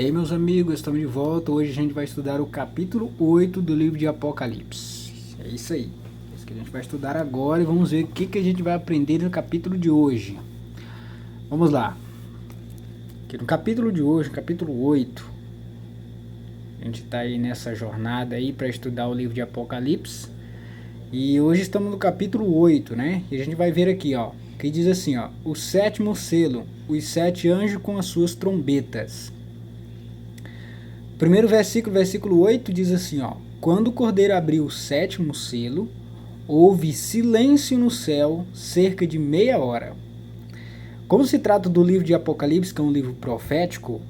E aí, meus amigos, estamos de volta. Hoje a gente vai estudar o capítulo 8 do livro de Apocalipse. É isso aí. É isso que a gente vai estudar agora e vamos ver o que a gente vai aprender no capítulo de hoje. Vamos lá. Aqui no capítulo de hoje, capítulo 8, a gente está aí nessa jornada aí para estudar o livro de Apocalipse. E hoje estamos no capítulo 8, né? E a gente vai ver aqui, ó, que diz assim, ó: o sétimo selo, os 7 anjos com as suas trombetas. Primeiro versículo 8 diz assim, ó: quando o cordeiro abriu o sétimo selo, houve silêncio no céu cerca de meia hora. Como se trata do livro de Apocalipse, que é um livro profético,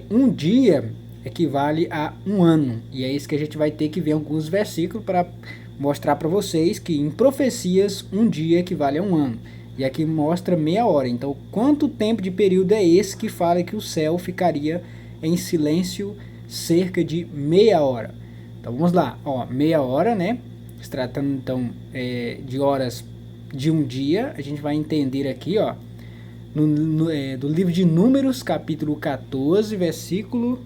um dia equivale a um ano. E é isso que a gente vai ter que ver alguns versículos para mostrar para vocês que em profecias um dia equivale a um ano. E aqui mostra meia hora. Então, quanto tempo de período é esse que fala que o céu ficaria em silêncio cerca de meia hora? Então vamos lá, ó, meia hora, né? Se tratando então de horas de um dia, a gente vai entender aqui, ó, do livro de Números, capítulo 14, versículo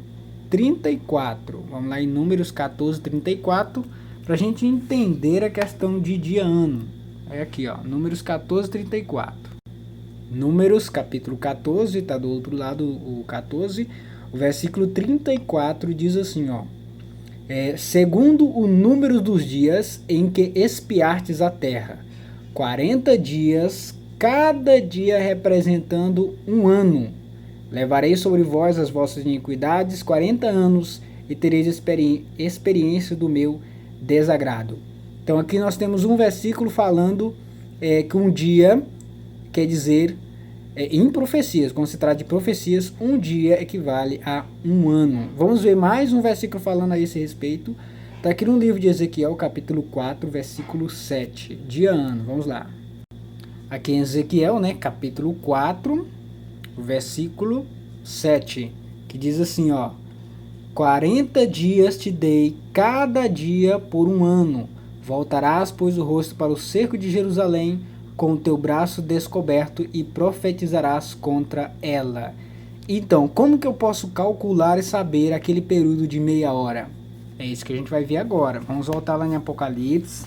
34. Vamos lá em Números 14, 34, para a gente entender a questão de dia-ano. É aqui, ó, Números 14, 34. Números, capítulo 14, está do outro lado o 14. O versículo 34 diz assim, ó: segundo o número dos dias em que espiastes a terra, 40 dias, cada dia representando um ano. Levarei sobre vós as vossas iniquidades 40 anos e tereis experiência do meu desagrado. Então aqui nós temos um versículo falando que um dia quer dizer, em profecias, quando se trata de profecias, um dia equivale a um ano. Vamos ver mais um versículo falando a esse respeito. Está aqui no livro de Ezequiel, capítulo 4, versículo 7. Dia-ano, vamos lá. Aqui em Ezequiel, né, capítulo 4, versículo 7, que diz assim, ó: 40 dias te dei, cada dia por um ano. Voltarás, pois, o rosto para o cerco de Jerusalém, com o teu braço descoberto, e profetizarás contra ela. Então, como que eu posso calcular e saber aquele período de meia hora? É isso que a gente vai ver agora. Vamos voltar lá em Apocalipse.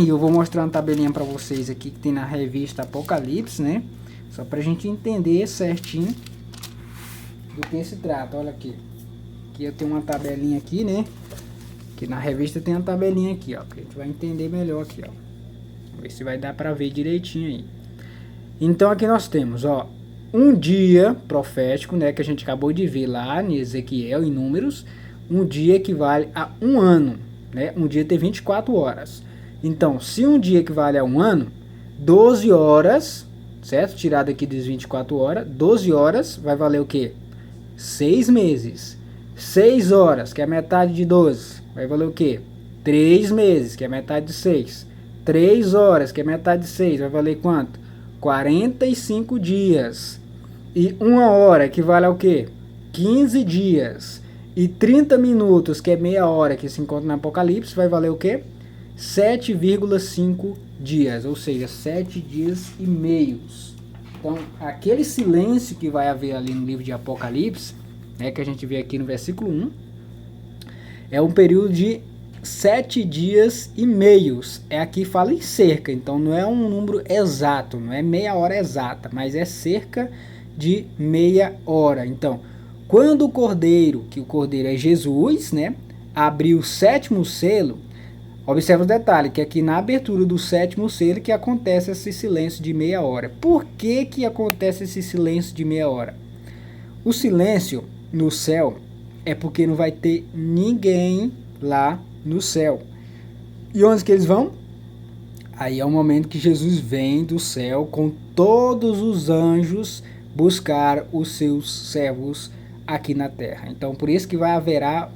E eu vou mostrar uma tabelinha para vocês aqui que tem na revista Apocalipse, né? Só para a gente entender certinho do que se trata. Olha aqui. Aqui eu tenho uma tabelinha aqui, né? Que na revista tem uma tabelinha aqui, ó, que a gente vai entender melhor aqui, ó. Vamos ver se vai dar para ver direitinho aí. Então aqui nós temos, ó, um dia profético, né, que a gente acabou de ver lá em Ezequiel, em Números. Um dia equivale a um ano, né? Um dia tem 24 horas. Então, se um dia equivale a um ano, 12 horas, certo? Tirado aqui das 24 horas, 12 horas vai valer o quê? 6 meses. 6 horas, que é a metade de 12, vai valer o quê? 3 meses, que é a metade de 6. 3 horas, que é metade de 6, vai valer quanto? 45 dias. E 1 hora equivale ao quê? 15 dias. E 30 minutos, que é meia hora, que se encontra no Apocalipse, vai valer o quê? 7,5 dias, ou seja, 7 dias e meios. Então, aquele silêncio que vai haver ali no livro de Apocalipse, né, que a gente vê aqui no versículo 1, é um período de 7 dias e meios. Aqui fala em cerca, então não é um número exato, não é meia hora exata, mas é cerca de meia hora. Então, quando o cordeiro, que o cordeiro é Jesus, né, abriu o sétimo selo, observa o detalhe, que aqui na abertura do sétimo selo que acontece esse silêncio de meia hora. Por que acontece esse silêncio de meia hora? O silêncio no céu é porque não vai ter ninguém lá no céu. E onde que eles vão? Aí é o momento que Jesus vem do céu com todos os anjos buscar os seus servos aqui na terra. Então por isso que vai haverá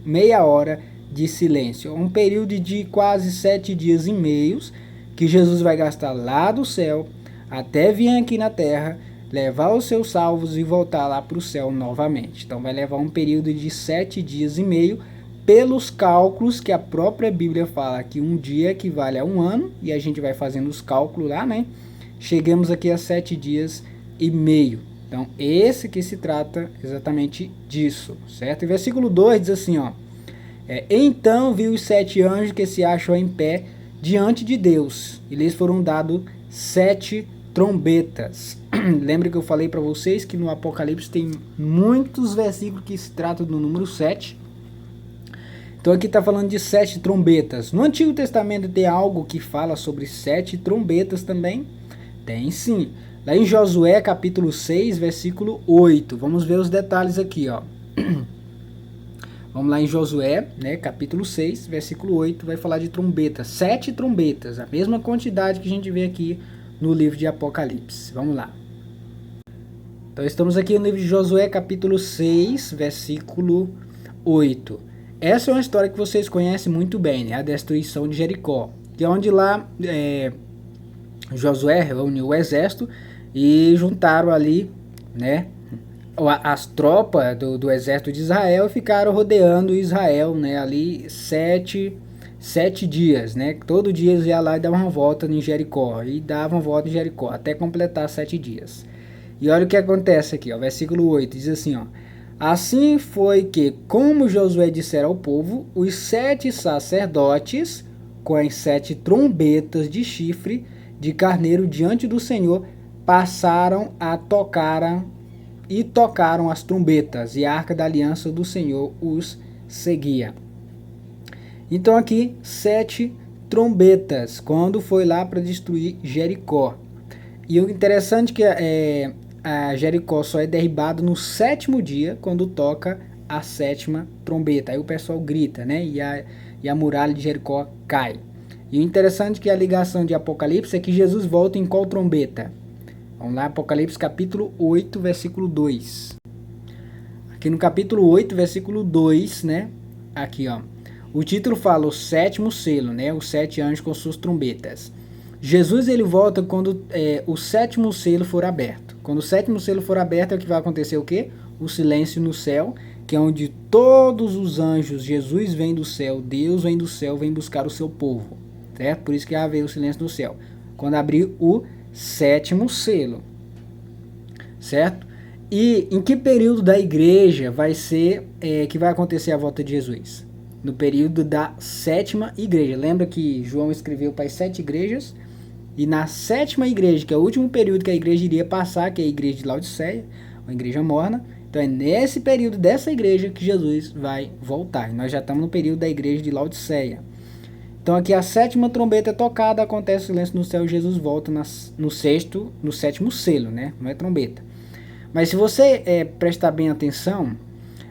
meia hora de silêncio. Um período de quase 7 dias e meios que Jesus vai gastar lá do céu até vir aqui na terra, levar os seus salvos e voltar lá para o céu novamente. Então vai levar um período de 7 dias e meio, pelos cálculos que a própria Bíblia fala que um dia equivale a um ano, e a gente vai fazendo os cálculos lá, né? Chegamos aqui a 7 dias e meio. Então, esse que se trata exatamente disso, certo? E versículo 2 diz assim, ó. Então viu os 7 anjos que se acham em pé diante de Deus, e lhes foram dados 7 trombetas. Lembra que eu falei para vocês que no Apocalipse tem muitos versículos que se tratam do número 7. Então aqui está falando de 7 trombetas. No Antigo Testamento tem algo que fala sobre 7 trombetas também? Tem sim. Lá em Josué capítulo 6, versículo 8. Vamos ver os detalhes aqui, ó. Vamos lá em Josué, né, capítulo 6, versículo 8, vai falar de trombetas. 7 trombetas, a mesma quantidade que a gente vê aqui no livro de Apocalipse. Vamos lá. Então estamos aqui no livro de Josué, capítulo 6, versículo 8. Essa é uma história que vocês conhecem muito bem, né? A destruição de Jericó. Que é onde lá Josué reuniu o exército e juntaram ali, né, as tropas do exército de Israel, ficaram rodeando Israel, né, ali 7 dias, né? Todo dia eles iam lá e davam uma volta em Jericó, e davam volta em Jericó, até completar 7 dias. E olha o que acontece aqui, ó, versículo 8, diz assim, ó. Assim foi que, como Josué dissera ao povo, os 7 sacerdotes, com as 7 trombetas de chifre de carneiro diante do Senhor, passaram a tocaram as trombetas, e a arca da aliança do Senhor os seguia. Então aqui 7 trombetas, quando foi lá para destruir Jericó. E o interessante é que a Jericó só é derribado no 7º dia, quando toca a 7ª trombeta. Aí o pessoal grita, né? E a muralha de Jericó cai. E o interessante é que a ligação de Apocalipse é que Jesus volta em qual trombeta? Vamos lá, Apocalipse capítulo 8, versículo 2. Aqui no capítulo 8, versículo 2, né? Aqui, ó. O título fala o 7º selo, né? Os 7 anjos com suas trombetas. Jesus, ele volta quando o 7º selo for aberto. Quando o 7º selo for aberto, é o que vai acontecer o quê? O silêncio no céu, que é onde todos os anjos, Jesus vem do céu, Deus vem do céu, vem buscar o seu povo, certo? Por isso que haverá o silêncio no céu. Quando abrir o 7º selo, certo? E em que período da igreja vai ser que vai acontecer a volta de Jesus? No período da 7ª igreja. Lembra que João escreveu para as 7 igrejas? E na 7ª igreja, que é o último período que a igreja iria passar, que é a igreja de Laodiceia, uma igreja morna. Então é nesse período dessa igreja que Jesus vai voltar. E nós já estamos no período da igreja de Laodiceia. Então aqui a 7ª trombeta é tocada, acontece o silêncio no céu e Jesus volta no 7º selo, né? Não é trombeta. Mas se você prestar bem atenção,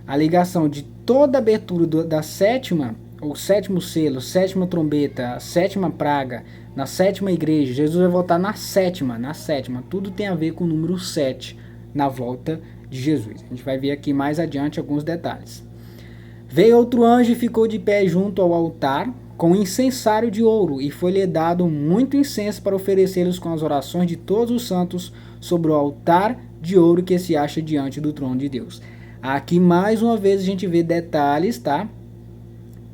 a ligação de toda a abertura da 7ª, ou 7º selo, 7ª trombeta, a 7ª praga, na 7ª igreja, Jesus vai voltar na 7ª. Tudo tem a ver com o número 7 na volta de Jesus. A gente vai ver aqui mais adiante alguns detalhes. Veio outro anjo e ficou de pé junto ao altar, com incensário de ouro, e foi-lhe dado muito incenso para oferecê-los com as orações de todos os santos sobre o altar de ouro que se acha diante do trono de Deus. Aqui mais uma vez a gente vê detalhes, tá?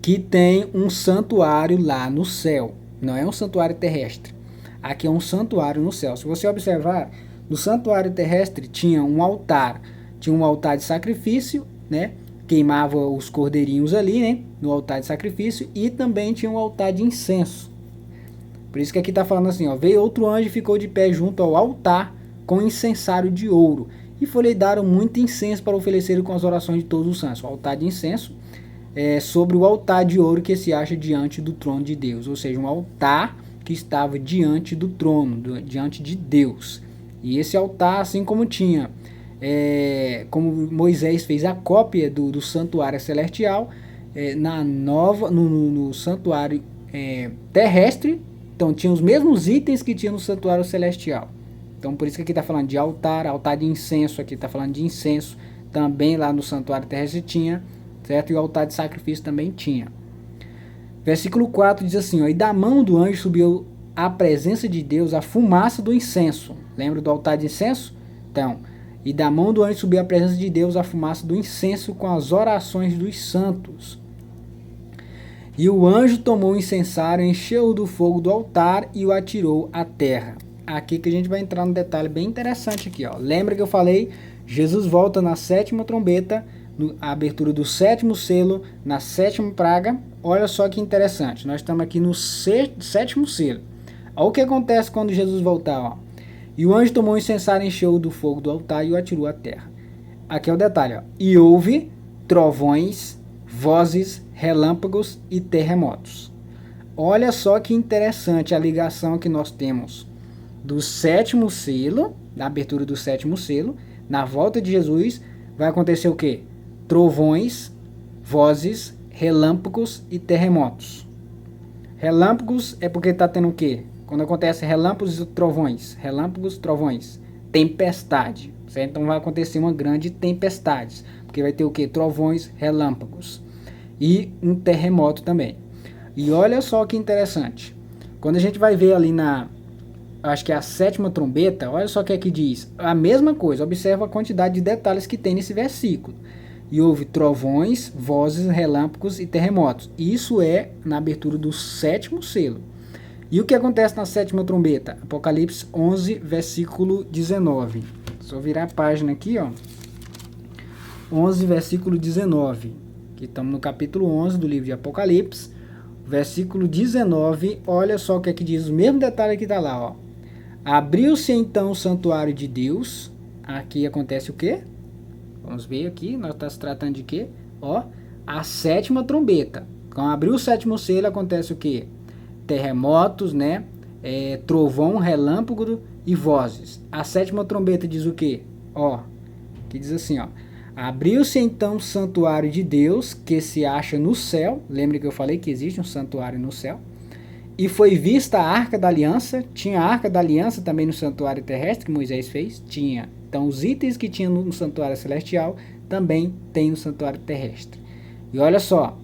Que tem um santuário lá no céu. Não é um santuário terrestre. Aqui é um santuário no céu. Se você observar, no santuário terrestre tinha um altar. Tinha um altar de sacrifício, né? Queimava os cordeirinhos ali, né? No altar de sacrifício. E também tinha um altar de incenso. Por isso que aqui está falando assim, ó. Veio outro anjo e ficou de pé junto ao altar com incensário de ouro. E foi-lhe dado muito incenso para oferecer com as orações de todos os santos. O altar de incenso sobre o altar de ouro que se acha diante do trono de Deus. Ou seja, um altar que estava diante do trono, diante de Deus. E esse altar, assim como tinha, como Moisés fez a cópia do santuário celestial, no santuário terrestre, então tinha os mesmos itens que tinha no santuário celestial. Então por isso que aqui está falando de altar de incenso, aqui está falando de incenso, também lá no santuário terrestre tinha, certo? E o altar de sacrifício também tinha. Versículo 4 diz assim, ó, e da mão do anjo subiu à presença de Deus a fumaça do incenso. Lembra do altar de incenso? Então, e da mão do anjo subiu à presença de Deus a fumaça do incenso com as orações dos santos. E o anjo tomou o incensário, encheu-o do fogo do altar e o atirou à terra. aqui que a gente vai entrar num detalhe bem interessante aqui, ó. Lembra que eu falei? Jesus volta na sétima trombeta, a abertura do sétimo selo, na sétima praga. Olha só que interessante, nós estamos aqui no sétimo selo. Olha o que acontece quando Jesus voltar, ó. E o anjo tomou um incensário, encheu do fogo do altar e o atirou à terra. Aqui é o detalhe, ó. E houve trovões, vozes, relâmpagos e terremotos. Olha só que interessante a ligação que nós temos do sétimo selo, da abertura do sétimo selo, na volta de Jesus, vai acontecer o quê? Trovões, vozes, relâmpagos e terremotos. Relâmpagos é porque está tendo o quê? Quando acontece relâmpagos e trovões, tempestade, certo? Então vai acontecer uma grande tempestade, porque vai ter o quê? Trovões, relâmpagos e um terremoto também. E olha só que interessante, quando a gente vai ver ali acho que é a sétima trombeta, olha só o que é que diz, a mesma coisa, observa a quantidade de detalhes que tem nesse versículo. E houve trovões, vozes, relâmpagos e terremotos. Isso é na abertura do sétimo selo. E o que acontece na sétima trombeta? Apocalipse 11, versículo 19. Só virar a página aqui, ó. 11, versículo 19. Aqui estamos no capítulo 11 do livro de Apocalipse. Versículo 19, olha só o que é que diz, o mesmo detalhe que está lá, ó. Abriu-se então o santuário de Deus. Aqui acontece o quê? Vamos ver aqui, nós estamos tratando de quê? Ó, a sétima trombeta. Quando abriu o sétimo selo, acontece o quê? Terremotos, né? Trovão, relâmpago e vozes. A sétima trombeta diz o quê? Ó, que diz assim, ó. Abriu-se então o santuário de Deus, que se acha no céu. Lembra que eu falei que existe um santuário no céu? E foi vista a Arca da Aliança. Tinha a Arca da Aliança também no santuário terrestre que Moisés fez? Tinha. Então os itens que tinha no santuário celestial também tem no santuário terrestre. E olha só.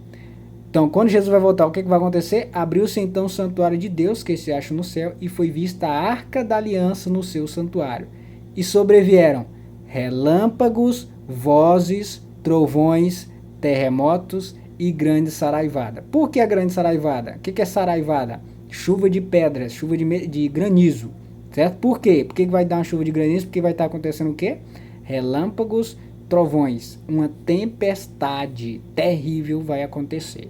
Então quando Jesus vai voltar, o que vai acontecer? Abriu-se então o santuário de Deus, que se acha no céu, e foi vista a Arca da Aliança no seu santuário. E sobrevieram relâmpagos, vozes, trovões, terremotos e grande saraivada. Por que a grande saraivada? O que é saraivada? Chuva de pedras, chuva de granizo, certo? Por quê? Por que vai dar uma chuva de granizo? Porque vai estar acontecendo o quê? Relâmpagos, trovões, uma tempestade terrível vai acontecer,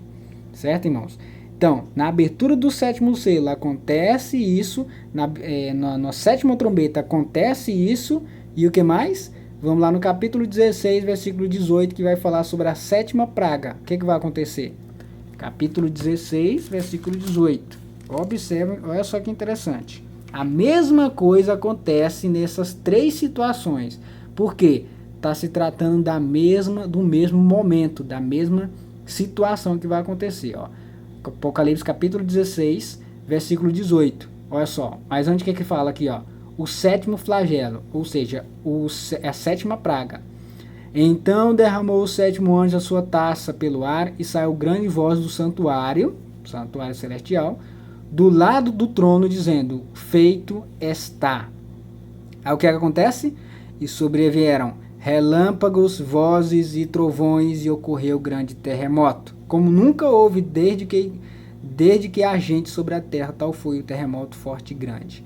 certo, irmãos? Então, na abertura do sétimo selo acontece isso, na sétima trombeta acontece isso, e o que mais? Vamos lá no capítulo 16, versículo 18, que vai falar sobre a sétima praga. O que vai acontecer? Capítulo 16, versículo 18. Observe, olha só que interessante. A mesma coisa acontece nessas três situações. Por quê? Está se tratando do mesmo momento, da mesma situação que vai acontecer. Ó. Apocalipse capítulo 16, versículo 18. Olha só, mas onde que fala aqui, ó? O sétimo flagelo, ou seja, a sétima praga. Então derramou o sétimo anjo a sua taça pelo ar e saiu grande voz do santuário celestial, do lado do trono, dizendo: feito está. Aí o que acontece? E sobrevieram relâmpagos, vozes e trovões, e ocorreu grande terremoto, como nunca houve desde que há gente sobre a terra, tal foi o terremoto forte e grande.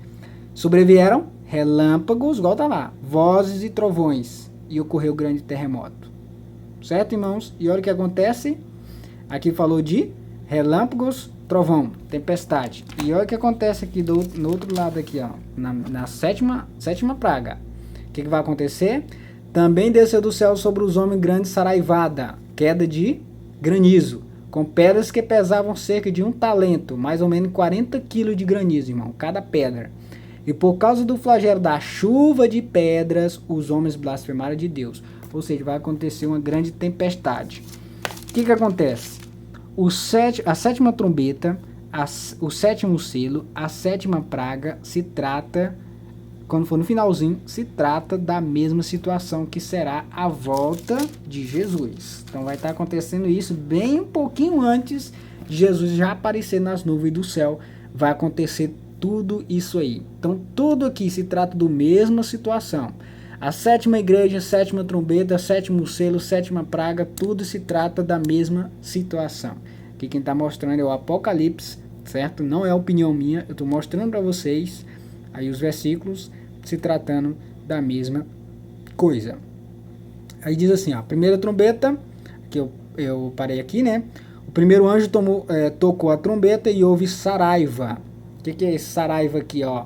Sobrevieram relâmpagos, igual tá lá, vozes e trovões, e ocorreu grande terremoto. Certo, irmãos? E olha o que acontece. Aqui falou de relâmpagos, trovão, tempestade. E olha o que acontece aqui no outro lado aqui, ó, na sétima praga. O que vai acontecer? Também desceu do céu sobre os homens grande saraivada, queda de granizo, com pedras que pesavam cerca de 1 talento, mais ou menos 40 quilos de granizo, irmão, cada pedra. E por causa do flagelo da chuva de pedras, os homens blasfemaram de Deus. Ou seja, vai acontecer uma grande tempestade. O que acontece? A sétima trombeta, o sétimo selo, a sétima praga, se trata, quando for no finalzinho, se trata da mesma situação que será a volta de Jesus. Então vai estar acontecendo isso bem um pouquinho antes de Jesus já aparecer nas nuvens do céu. Vai acontecer tudo isso aí. Então tudo aqui se trata da mesma situação. A sétima igreja, sétima trombeta, sétimo selo, sétima praga, tudo se trata da mesma situação. Aqui quem está mostrando é o Apocalipse, certo? Não é opinião minha, eu estou mostrando para vocês aí os versículos se tratando da mesma coisa. Aí diz assim, ó, a primeira trombeta, que eu parei aqui, né? O primeiro anjo tocou a trombeta e houve saraiva. O que é esse saraiva aqui, ó?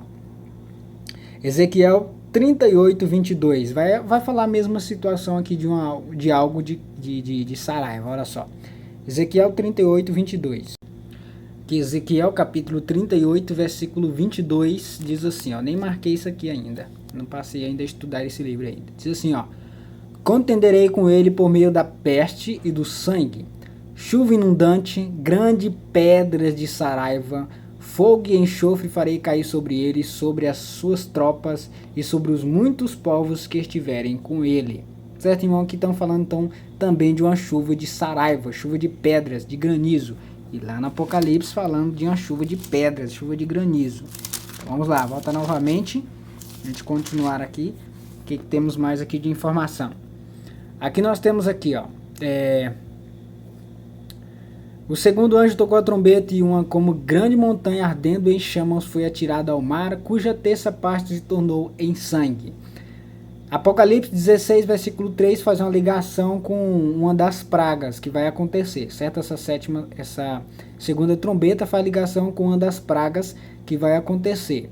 Ezequiel 38, 22. Vai falar a mesma situação aqui de algo de saraiva, olha só. Ezequiel 38, 22. Que Ezequiel capítulo 38, versículo 22 diz assim, ó. Nem marquei isso aqui ainda. Não passei ainda a estudar esse livro ainda. Diz assim, ó. Contenderei com ele por meio da peste e do sangue, chuva inundante, grande pedras de saraiva, fogo e enxofre farei cair sobre ele, sobre as suas tropas e sobre os muitos povos que estiverem com ele. Certo, irmão? Aqui estão falando então também de uma chuva de saraiva, chuva de pedras, de granizo. E lá no Apocalipse falando de uma chuva de pedras, chuva de granizo. Então, vamos lá, volta novamente. A gente continuar aqui. O que temos mais aqui de informação? Aqui nós temos aqui, ó. O segundo anjo tocou a trombeta e uma como grande montanha ardendo em chamas foi atirada ao mar, cuja terça parte se tornou em sangue. Apocalipse 16, versículo 3 faz uma ligação com uma das pragas que vai acontecer, certo? Essa segunda trombeta faz ligação com uma das pragas que vai acontecer.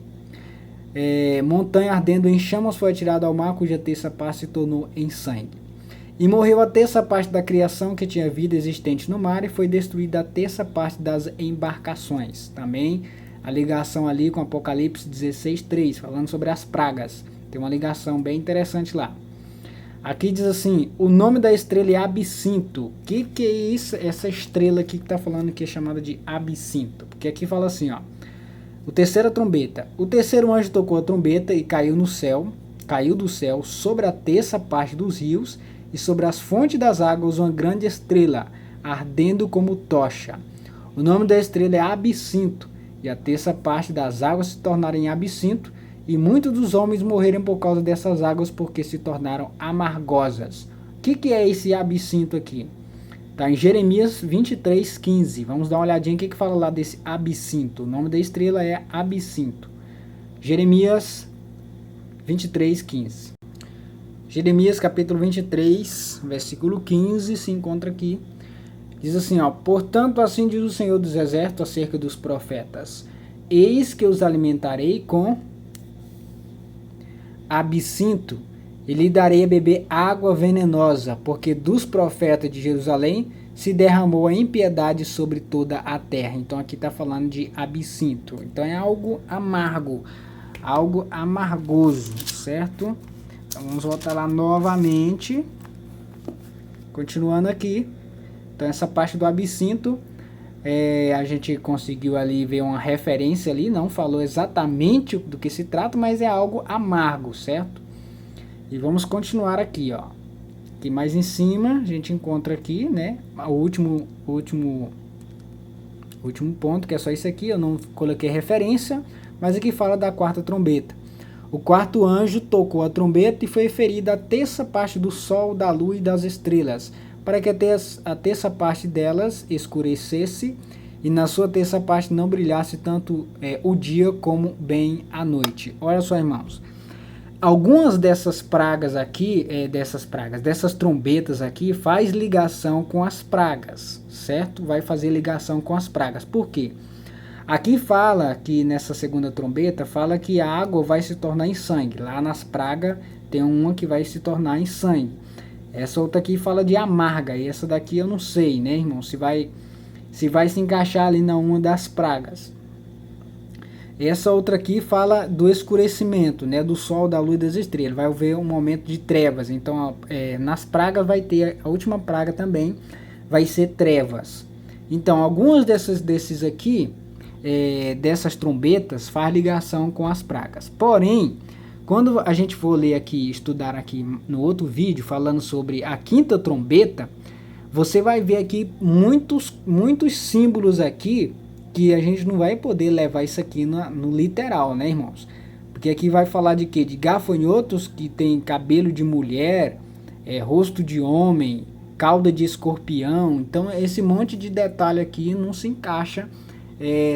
Montanha ardendo em chamas foi atirada ao mar, cuja terça parte se tornou em sangue. E morreu a terça parte da criação que tinha vida existente no mar, e foi destruída a terça parte das embarcações. Também a ligação ali com Apocalipse 16, 3, falando sobre as pragas. Tem uma ligação bem interessante lá. Aqui diz assim, o nome da estrela é Absinto. O que é isso? Essa estrela aqui que está falando que é chamada de Absinto. Porque aqui fala assim, ó. O terceira trombeta. O terceiro anjo tocou a trombeta e caiu do céu sobre a terça parte dos rios e sobre as fontes das águas uma grande estrela, ardendo como tocha. O nome da estrela é Absinto, e a terça parte das águas se tornaram em absinto, e muitos dos homens morreram por causa dessas águas, porque se tornaram amargosas. O que é esse absinto aqui? Está em Jeremias 23, 15. Vamos dar uma olhadinha o que fala lá desse absinto. O nome da estrela é Absinto. Jeremias 23, 15. Jeremias capítulo 23, versículo 15, se encontra aqui. Diz assim, ó. Portanto, assim diz o Senhor dos Exércitos acerca dos profetas. Eis que os alimentarei com absinto, e lhe darei a beber água venenosa, porque dos profetas de Jerusalém se derramou a impiedade sobre toda a terra. Então aqui está falando de absinto. Então é algo amargo, algo amargoso, certo? Então vamos voltar lá novamente, continuando aqui. Então essa parte do absinto, a gente conseguiu ali ver uma referência ali, não falou exatamente do que se trata, mas é algo amargo, certo? E vamos continuar aqui, ó. Aqui mais em cima a gente encontra aqui, né, o último ponto, que é só isso aqui, eu não coloquei referência, mas aqui fala da quarta trombeta. O quarto anjo tocou a trombeta e foi ferida a terça parte do sol, da lua e das estrelas, para que a terça parte delas escurecesse e na sua terça parte não brilhasse tanto o dia como bem a noite. Olha só, irmãos. Algumas dessas pragas aqui, dessas trombetas aqui, faz ligação com as pragas, certo? Vai fazer ligação com as pragas. Por quê? Aqui fala que nessa segunda trombeta, fala que a água vai se tornar em sangue. Lá nas pragas tem uma que vai se tornar em sangue. Essa outra aqui fala de amarga, e essa daqui eu não sei, né, irmão? Se vai se encaixar ali na uma das pragas. Essa outra aqui fala do escurecimento, né, do sol, da lua e das estrelas. Vai haver um momento de trevas. Então, nas pragas vai ter, a última praga também vai ser trevas. Então, algumas desses aqui, dessas trombetas, faz ligação com as pragas. Porém, quando a gente for ler aqui, estudar aqui no outro vídeo, falando sobre a quinta trombeta, você vai ver aqui muitos símbolos aqui, que a gente não vai poder levar isso aqui no literal, né, irmãos? Porque aqui vai falar de quê? De gafanhotos que tem cabelo de mulher, rosto de homem, cauda de escorpião. Então esse monte de detalhe aqui não se encaixa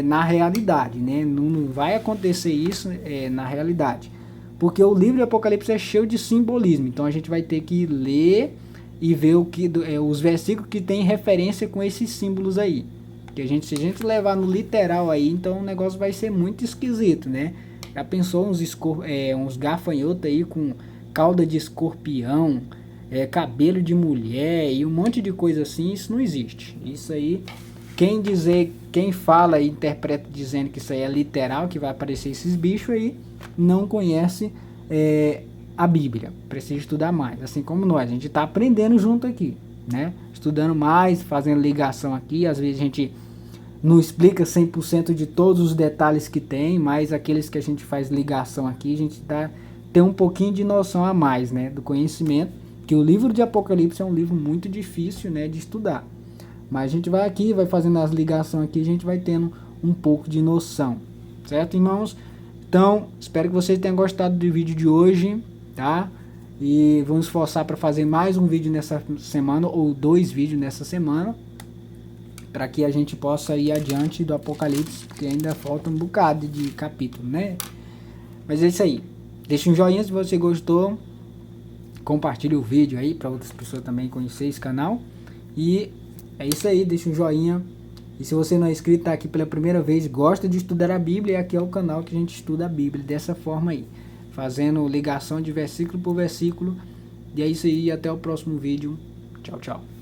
na realidade, né? Não vai acontecer isso na realidade. Porque o livro de Apocalipse é cheio de simbolismo. Então a gente vai ter que ler e ver os versículos que tem referência com esses símbolos aí. Porque se a gente levar no literal aí, então o negócio vai ser muito esquisito, né? Já pensou uns gafanhotos aí com cauda de escorpião, cabelo de mulher e um monte de coisa assim? Isso não existe. Isso aí, quem fala e interpreta dizendo que isso aí é literal, que vai aparecer esses bichos aí, não conhece a Bíblia. Precisa estudar mais, assim como nós. A gente está aprendendo junto aqui, né? Estudando mais, fazendo ligação aqui. Às vezes a gente não explica 100% de todos os detalhes que tem, mas aqueles que a gente faz ligação aqui, a gente tem um pouquinho de noção a mais, né, do conhecimento, que o livro de Apocalipse é um livro muito difícil, né, de estudar. Mas a gente vai aqui, vai fazendo as ligações aqui, a gente vai tendo um pouco de noção, certo, irmãos? Então, espero que vocês tenham gostado do vídeo de hoje, tá? E vamos esforçar para fazer mais um vídeo nessa semana, ou 2 vídeos nessa semana, para que a gente possa ir adiante do Apocalipse, porque ainda falta um bocado de capítulo, né? Mas é isso aí. Deixa um joinha se você gostou. Compartilhe o vídeo aí para outras pessoas também conhecer esse canal. E é isso aí, deixa um joinha. E se você não é inscrito, tá aqui pela primeira vez, gosta de estudar a Bíblia, aqui é o canal que a gente estuda a Bíblia dessa forma aí, fazendo ligação de versículo por versículo. E é isso aí, até o próximo vídeo. Tchau, tchau.